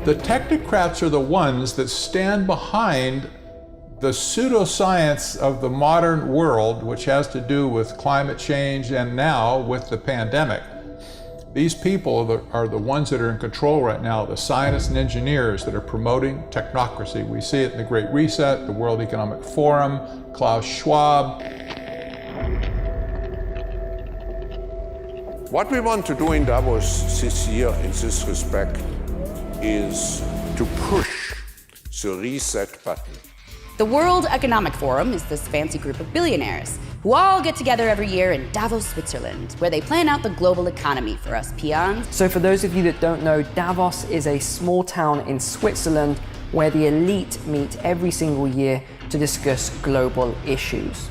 The technocrats are the ones that stand behind the pseudoscience of the modern world, which has to do with climate change and now with the pandemic. These people are the ones that are in control right now, the scientists and engineers that are promoting technocracy. We see it in the Great Reset, the World Economic Forum, Klaus Schwab. What we want to do in Davos this year in this respect is to push the reset button. The World Economic Forum is this fancy group of billionaires who all get together every year in Davos, Switzerland, where they plan out the global economy for us peons. So for those of you that don't know, Davos is a small town in Switzerland where the elite meet every single year to discuss global issues.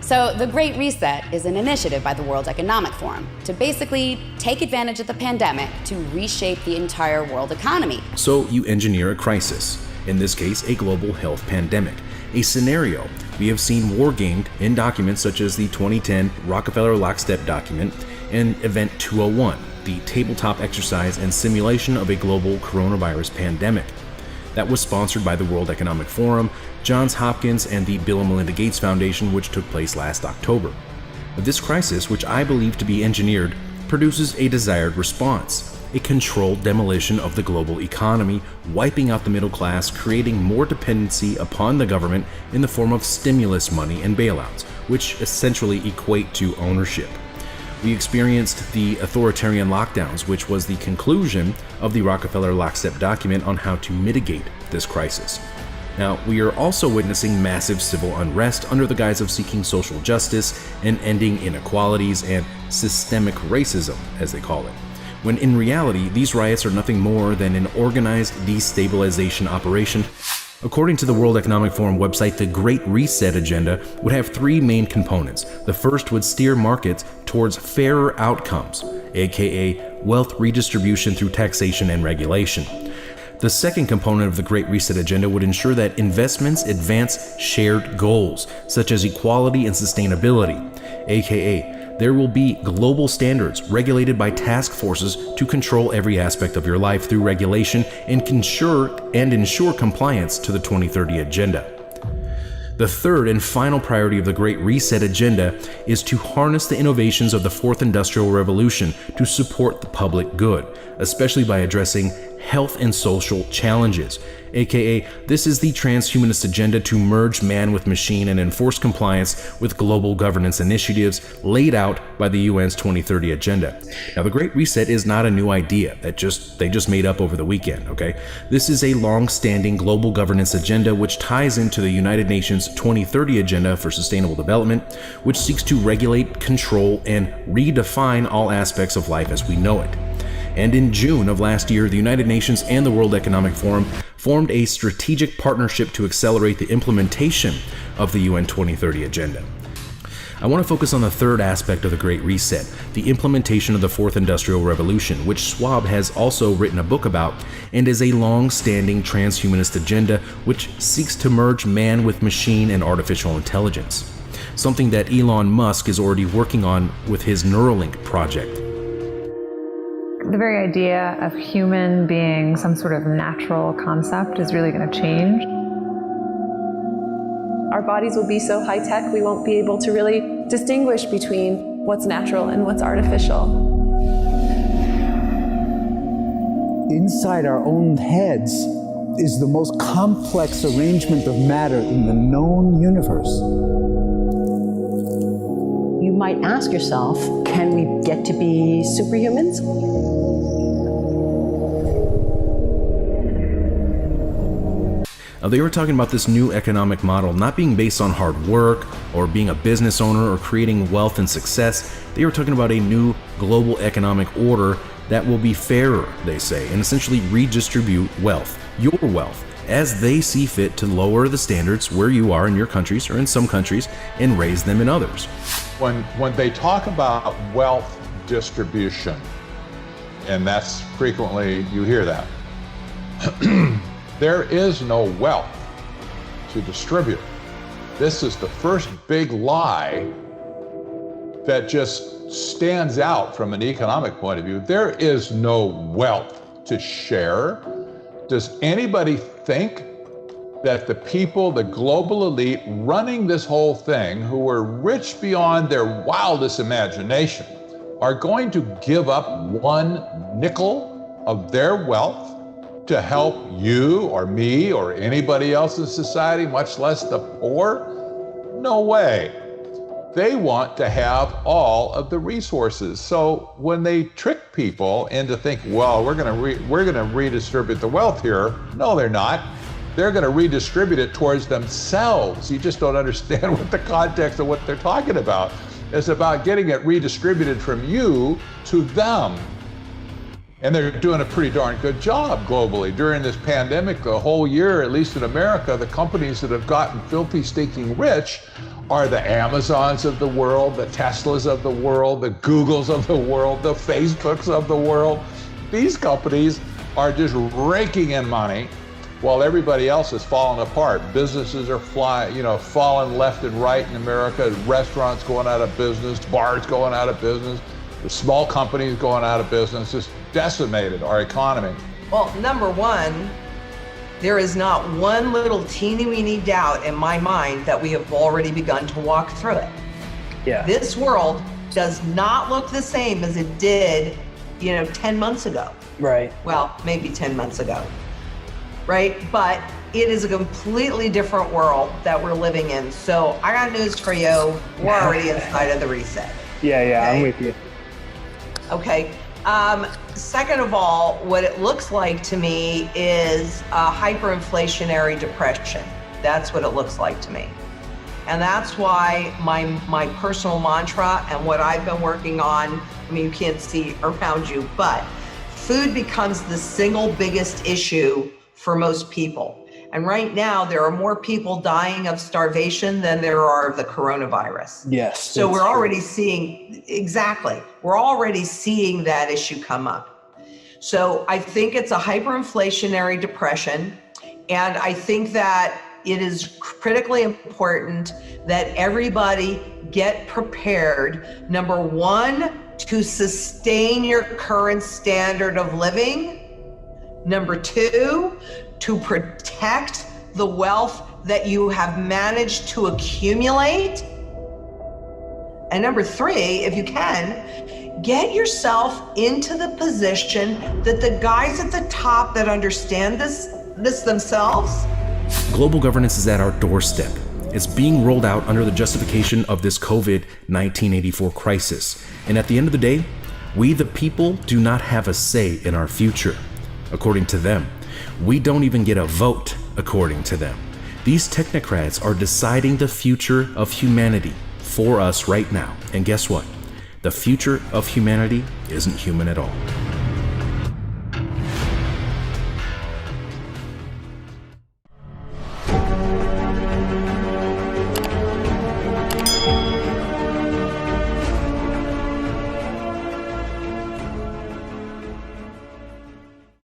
So the Great Reset is an initiative by the World Economic Forum to basically take advantage of the pandemic to reshape the entire world economy. So you engineer a crisis, in this case a global health pandemic, a scenario we have seen wargamed in documents such as the 2010 Rockefeller Lockstep document and Event 201, the tabletop exercise and simulation of a global coronavirus pandemic. That was sponsored by the World Economic Forum, Johns Hopkins, and the Bill and Melinda Gates Foundation, which took place last October. This crisis, which I believe to be engineered, produces a desired response, a controlled demolition of the global economy, wiping out the middle class, creating more dependency upon the government in the form of stimulus money and bailouts, which essentially equate to ownership. We experienced the authoritarian lockdowns, which was the conclusion of the Rockefeller Lockstep document on how to mitigate this crisis. Now, we are also witnessing massive civil unrest under the guise of seeking social justice and ending inequalities and systemic racism, as they call it, when in reality, these riots are nothing more than an organized destabilization operation. According to the World Economic Forum website, the Great Reset agenda would have three main components. The first would steer markets towards fairer outcomes, aka wealth redistribution through taxation and regulation. The second component of the Great Reset agenda would ensure that investments advance shared goals, such as equality and sustainability, aka there will be global standards regulated by task forces to control every aspect of your life through regulation and ensure compliance to the 2030 agenda. The third and final priority of the Great Reset agenda is to harness the innovations of the Fourth Industrial Revolution to support the public good, especially by addressing health and social challenges, aka this is the transhumanist agenda to merge man with machine and enforce compliance with global governance initiatives laid out by the UN's 2030 agenda. Now, the Great Reset is not a new idea that they just made up over the weekend, okay? This is a long-standing global governance agenda which ties into the United Nations 2030 agenda for sustainable development, which seeks to regulate, control, and redefine all aspects of life as we know it. And in June of last year, the United Nations and the World Economic Forum formed a strategic partnership to accelerate the implementation of the UN 2030 agenda. I want to focus on the third aspect of the Great Reset, the implementation of the Fourth Industrial Revolution, which Schwab has also written a book about, and is a long-standing transhumanist agenda which seeks to merge man with machine and artificial intelligence, something that Elon Musk is already working on with his Neuralink project. The very idea of human being some sort of natural concept is really going to change. Our bodies will be so high-tech, we won't be able to really distinguish between what's natural and what's artificial. Inside our own heads is the most complex arrangement of matter in the known universe. You might ask yourself, can we get to be superhumans? They were talking about this new economic model not being based on hard work or being a business owner or creating wealth and success. They were talking about a new global economic order that will be fairer, they say, and essentially redistribute wealth, your wealth, as they see fit to lower the standards where you are in your countries or in some countries and raise them in others. When they talk about wealth distribution, and that's frequently you hear that, there is no wealth to distribute. This is the first big lie that just stands out from an economic point of view. There is no wealth to share. Does anybody think that the people, the global elite running this whole thing, who are rich beyond their wildest imagination, are going to give up one nickel of their wealth to help you or me or anybody else in society, much less the poor? No way. They want to have all of the resources. So when they trick people into thinking, well, we're going to redistribute the wealth here, no, they're not. They're going to redistribute it towards themselves. You just don't understand what the context of what they're talking about. It's about getting it redistributed from you to them. And they're doing a pretty darn good job globally. During this pandemic, the whole year, at least in America, the companies that have gotten filthy, stinking rich are the Amazons of the world, the Teslas of the world, the Googles of the world, the Facebooks of the world. These companies are just raking in money while everybody else is falling apart. Businesses are falling left and right in America. Restaurants going out of business, bars going out of business, the small companies going out of business, just decimated our economy. Well, number one, there is not one little teeny weeny doubt in my mind that we have already begun to walk through it. Yeah. This world does not look the same as it did, 10 months ago. Right. Well, maybe 10 months ago. Right? But it is a completely different world that we're living in. So I got news for you. We're already inside of the reset. Yeah, okay? I'm with you. Okay. Second of all, what it looks like to me is a hyperinflationary depression. That's what it looks like to me. And that's why my personal mantra and what I've been working on, you can't see around you, but food becomes the single biggest issue for most people. And right now, there are more people dying of starvation than there are of the coronavirus. Yes. So we're already seeing, we're already seeing that issue come up. So I think it's a hyperinflationary depression. And I think that it is critically important that everybody get prepared, number one, to sustain your current standard of living. Number two, to protect the wealth that you have managed to accumulate. And number three, if you can, get yourself into the position that the guys at the top that understand this themselves. Global governance is at our doorstep. It's being rolled out under the justification of this COVID-1984 crisis. And at the end of the day, we the people do not have a say in our future. According to them, we don't even get a vote, according to them. These technocrats are deciding the future of humanity for us right now. And guess what? The future of humanity isn't human at all.